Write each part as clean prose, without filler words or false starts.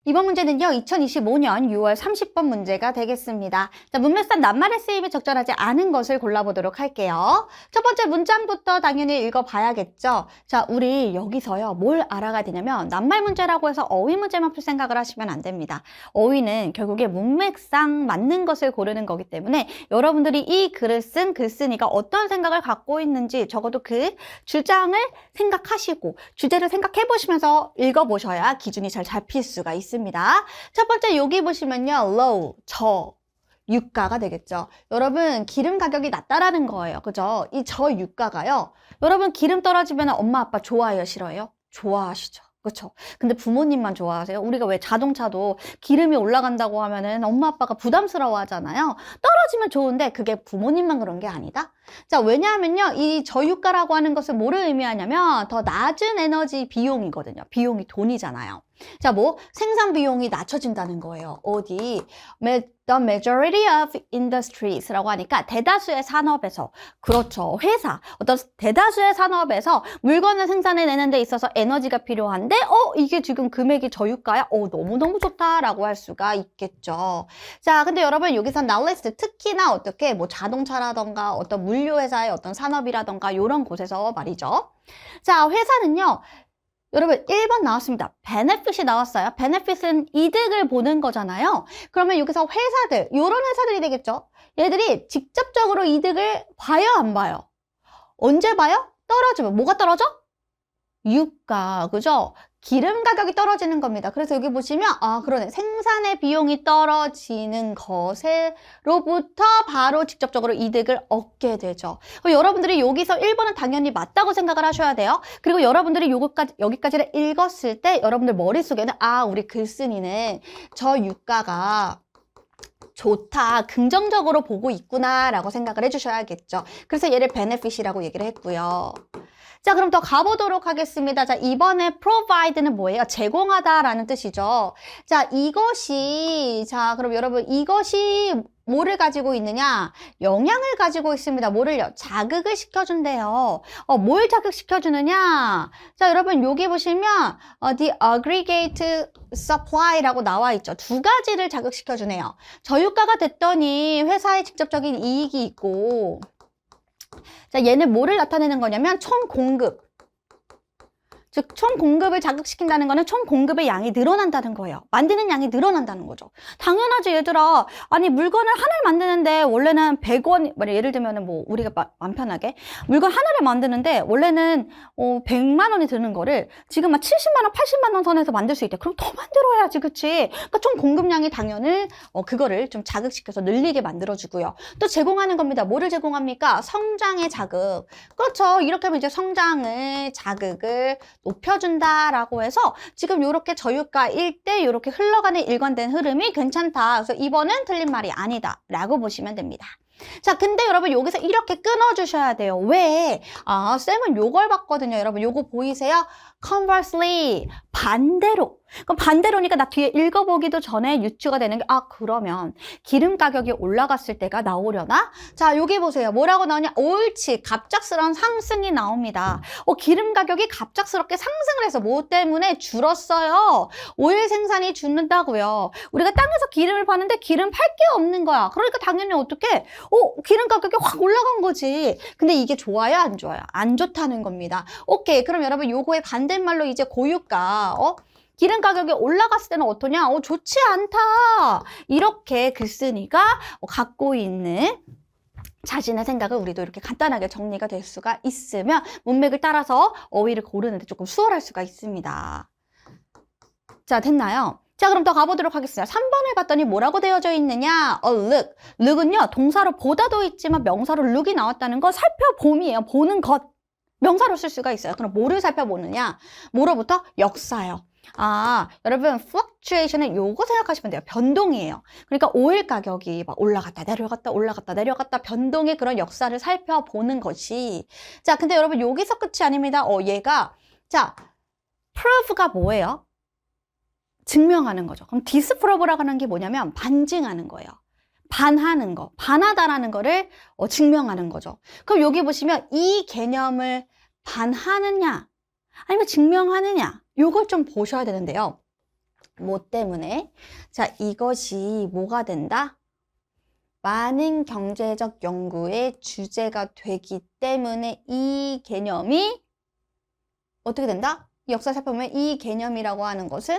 이번 문제는요, 2025년 6월 30번 문제가 되겠습니다. 자, 문맥상 낱말의 쓰임이 적절하지 않은 것을 골라보도록 할게요. 첫 번째 문장부터 당연히 읽어봐야겠죠. 자, 우리 여기서요, 뭘 알아가야 되냐면, 낱말 문제라고 해서 어휘 문제만 풀 생각을 하시면 안 됩니다. 어휘는 결국에 문맥상 맞는 것을 고르는 거기 때문에 여러분들이 이 글을 쓴 글쓴이가 어떤 생각을 갖고 있는지 적어도 그 주장을 생각하시고 주제를 생각해 보시면서 읽어보셔야 기준이 잘 잡힐 수가 있습니다. 첫 번째 여기 보시면요. low, 유가가 되겠죠. 여러분 기름 가격이 낮다라는 거예요. 그죠? 이 유가가요. 여러분 기름 떨어지면 엄마 아빠 좋아해요? 싫어해요? 좋아하시죠. 그렇죠. 근데 부모님만 좋아하세요? 우리가 왜 자동차도 기름이 올라간다고 하면은 엄마 아빠가 부담스러워 하잖아요. 떨어지면 좋은데 그게 부모님만 그런 게 아니다? 자, 왜냐하면요. 이 저유가라고 하는 것은 뭐를 의미하냐면 더 낮은 에너지 비용이거든요. 비용이 돈이잖아요. 자, 뭐 생산 비용이 낮춰진다는 거예요. 어디? The majority of industries라고 하니까 대다수의 산업에서, 그렇죠. 회사, 어떤 대다수의 산업에서 물건을 생산해내는 데 있어서 에너지가 필요한데 이게 지금 금액이 저유가야? 너무너무 좋다라고 할 수가 있겠죠. 자, 근데 여러분 여기서 knowledge 특히나 어떻게 뭐 자동차라던가 어떤 물류회사의 어떤 산업이라던가 이런 곳에서 말이죠. 자, 회사는요. 여러분 1번 나왔습니다. benefit이 나왔어요. benefit은 이득을 보는 거잖아요. 그러면 여기서 회사들, 이런 회사들이 되겠죠. 얘들이 직접적으로 이득을 봐요, 안 봐요? 언제 봐요? 떨어지면. 뭐가 떨어져? 유가, 그죠? 기름 가격이 떨어지는 겁니다. 그래서 여기 보시면 그러네. 생산의 비용이 떨어지는 것으로부터 바로 직접적으로 이득을 얻게 되죠. 여러분들이 여기서 1번은 당연히 맞다고 생각을 하셔야 돼요. 그리고 여러분들이 여기까지를 읽었을 때 여러분들 머릿속에는 우리 글쓴이는 저 유가가 좋다, 긍정적으로 보고 있구나 라고 생각을 해주셔야겠죠. 그래서 얘를 benefit이라고 얘기를 했고요. 자, 그럼 더 가보도록 하겠습니다. 자, 이번에 provide는 뭐예요? 제공하다라는 뜻이죠. 자, 그럼 여러분 이것이 뭐를 가지고 있느냐? 영향을 가지고 있습니다. 뭐를요? 자극을 시켜준대요. 뭘 자극시켜주느냐? 자, 여러분 여기 보시면 the aggregate supply라고 나와 있죠. 두 가지를 자극시켜주네요. 저유가가 됐더니 회사에 직접적인 이익이 있고, 자, 얘는 뭐를 나타내는 거냐면 총 공급. 즉, 총 공급을 자극시킨다는 거는 총 공급의 양이 늘어난다는 거예요. 만드는 양이 늘어난다는 거죠. 당연하지, 얘들아. 아니, 물건을 하나를 만드는데 원래는 100원, 예를 들면 우리가 맘 편하게 물건 하나를 만드는데 원래는 100만 원이 드는 거를 지금 막 70만 원, 80만 원 선에서 만들 수 있대. 그럼 더 만들어야지, 그치? 그러니까 총 공급량이 당연히 그거를 좀 자극시켜서 늘리게 만들어주고요. 또 제공하는 겁니다. 뭐를 제공합니까? 성장의 자극. 그렇죠. 이렇게 하면 이제 성장을, 자극을 높여준다라고 해서 지금 이렇게 저유가일 때 이렇게 흘러가는 일관된 흐름이 괜찮다. 그래서 2번은 틀린 말이 아니다 라고 보시면 됩니다. 자, 근데 여러분 여기서 이렇게 끊어주셔야 돼요. 왜? 쌤은 요걸 봤거든요. 여러분 요거 보이세요? Conversely, 반대로. 그럼 반대로니까 나 뒤에 읽어보기도 전에 유추가 되는 게 그러면 기름 가격이 올라갔을 때가 나오려나? 자, 여기 보세요. 뭐라고 나오냐? 옳지. 갑작스러운 상승이 나옵니다. 기름 가격이 갑작스럽게 상승을 해서 뭐 때문에 줄었어요? 오일 생산이 줄는다고요. 우리가 땅에서 기름을 파는데 기름 팔 게 없는 거야. 그러니까 당연히 어떻게? 기름 가격이 확 올라간 거지. 근데 이게 좋아요? 안 좋아요? 안 좋다는 겁니다. 오케이. 그럼 여러분 요거의 반대말로 이제 고유가, 기름 가격이 올라갔을 때는 어떠냐? 좋지 않다. 이렇게 글쓴이가 갖고 있는 자신의 생각을 우리도 이렇게 간단하게 정리가 될 수가 있으면 문맥을 따라서 어휘를 고르는데 조금 수월할 수가 있습니다. 자, 됐나요? 자, 그럼 더 가보도록 하겠습니다. 3번을 봤더니 뭐라고 되어져 있느냐? look. look은요, 동사로 보다도 있지만 명사로 look이 나왔다는 거 살펴봄이에요. 보는 것. 명사로 쓸 수가 있어요. 그럼 뭐를 살펴보느냐? 뭐로부터? 역사요. 여러분 fluctuation은 요거 생각하시면 돼요. 변동이에요. 그러니까 오일 가격이 막 올라갔다 내려갔다 올라갔다 내려갔다 변동의 그런 역사를 살펴보는 것이. 자, 근데 여러분 여기서 끝이 아닙니다. 얘가 자, prove가 뭐예요? 증명하는 거죠. 그럼 disprove라고 하는 게 뭐냐면 반증하는 거예요. 반하는 거, 반하다라는 거를 증명하는 거죠. 그럼 여기 보시면 이 개념을 반하느냐 아니면 증명하느냐 요걸 좀 보셔야 되는데요. 뭐 때문에? 자, 이것이 뭐가 된다? 많은 경제적 연구의 주제가 되기 때문에 이 개념이 어떻게 된다? 역사 살펴보면 이 개념이라고 하는 것은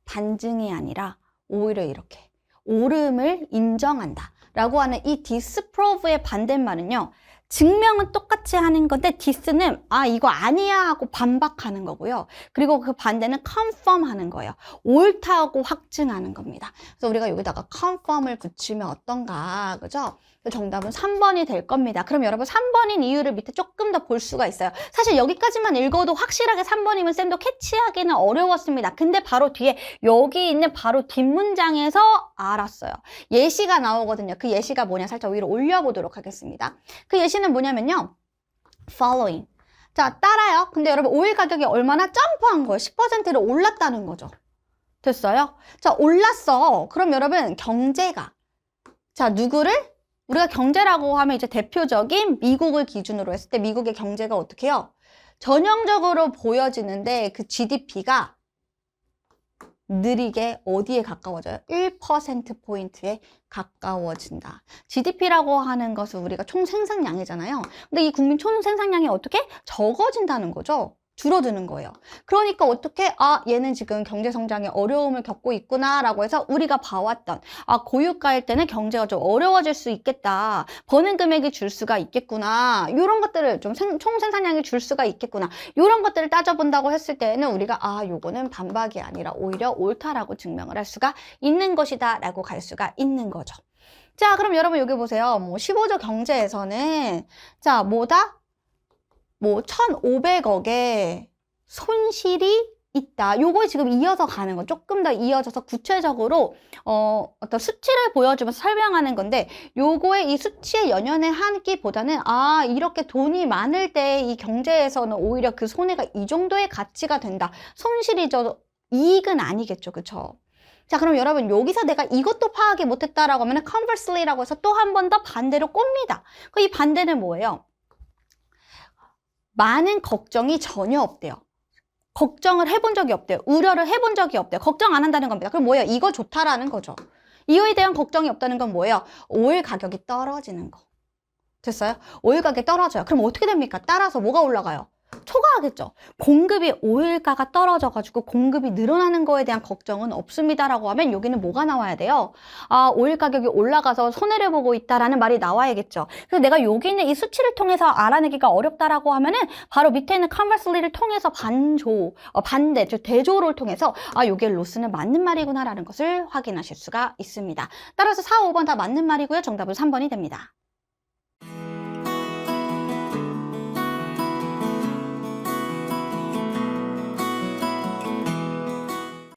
반증이 아니라 오히려 이렇게 옳음을 인정한다 라고 하는 이 disprove의 반대말은요, 증명은 똑같이 하는 건데 디스는 이거 아니야 하고 반박하는 거고요. 그리고 그 반대는 confirm 하는 거예요. 옳다고 확증하는 겁니다. 그래서 우리가 여기다가 confirm을 붙이면 어떤가, 그죠? 정답은 3번이 될 겁니다. 그럼 여러분 3번인 이유를 밑에 조금 더 볼 수가 있어요. 사실 여기까지만 읽어도 확실하게 3번이면 쌤도 캐치하기는 어려웠습니다. 근데 바로 뒤에 여기 있는 바로 뒷문장에서 알았어요. 예시가 나오거든요. 그 예시가 뭐냐 살짝 위로 올려보도록 하겠습니다. 그 예시는 뭐냐면요. following. 자, 따라요. 근데 여러분 오일 가격이 얼마나 점프한 거예요? 10%를 올랐다는 거죠. 됐어요? 자, 올랐어. 그럼 여러분 경제가 자, 누구를? 우리가 경제라고 하면 이제 대표적인 미국을 기준으로 했을 때 미국의 경제가 어떻게 해요? 전형적으로 보여지는데 그 GDP가 느리게 어디에 가까워져요? 1%포인트에 가까워진다. GDP라고 하는 것은 우리가 총 생산량이잖아요. 근데 이 국민 총 생산량이 어떻게? 적어진다는 거죠. 줄어드는 거예요. 그러니까 어떻게 얘는 지금 경제 성장에 어려움을 겪고 있구나 라고 해서 우리가 봐왔던 고유가일 때는 경제가 좀 어려워질 수 있겠다. 버는 금액이 줄 수가 있겠구나. 이런 것들을 좀 총 생산량이 줄 수가 있겠구나. 이런 것들을 따져본다고 했을 때는 우리가 요거는 반박이 아니라 오히려 옳다라고 증명을 할 수가 있는 것이다 라고 갈 수가 있는 거죠. 자, 그럼 여러분 여기 보세요. 15조 경제에서는 자, 뭐다? 1,500억의 손실이 있다. 요걸 지금 이어서 가는 거. 조금 더 이어져서 구체적으로 어떤 수치를 보여주면서 설명하는 건데 요거의 이 수치에 연연해 하기보다는 이렇게 돈이 많을 때 이 경제에서는 오히려 그 손해가 이 정도의 가치가 된다. 손실이죠. 이익은 아니겠죠. 그쵸? 자, 그럼 여러분 여기서 내가 이것도 파악이 못했다라고 하면 conversely라고 해서 또 한 번 더 반대로 꼽니다. 이 반대는 뭐예요? 많은 걱정이 전혀 없대요. 걱정을 해본 적이 없대요. 우려를 해본 적이 없대요. 걱정 안 한다는 겁니다. 그럼 뭐예요? 이거 좋다라는 거죠. 이거에 대한 걱정이 없다는 건 뭐예요? 오일 가격이 떨어지는 거. 됐어요? 오일 가격이 떨어져요. 그럼 어떻게 됩니까? 따라서 뭐가 올라가요? 초과하겠죠. 공급이 오일가가 떨어져가지고 공급이 늘어나는 거에 대한 걱정은 없습니다라고 하면 여기는 뭐가 나와야 돼요? 오일 가격이 올라가서 손해를 보고 있다라는 말이 나와야겠죠. 그래서 내가 여기 있는 이 수치를 통해서 알아내기가 어렵다라고 하면은 바로 밑에 있는 conversely를 통해서 반대, 즉 대조를 통해서 여기에 로스는 맞는 말이구나라는 것을 확인하실 수가 있습니다. 따라서 4, 5번 다 맞는 말이고요. 정답은 3번이 됩니다.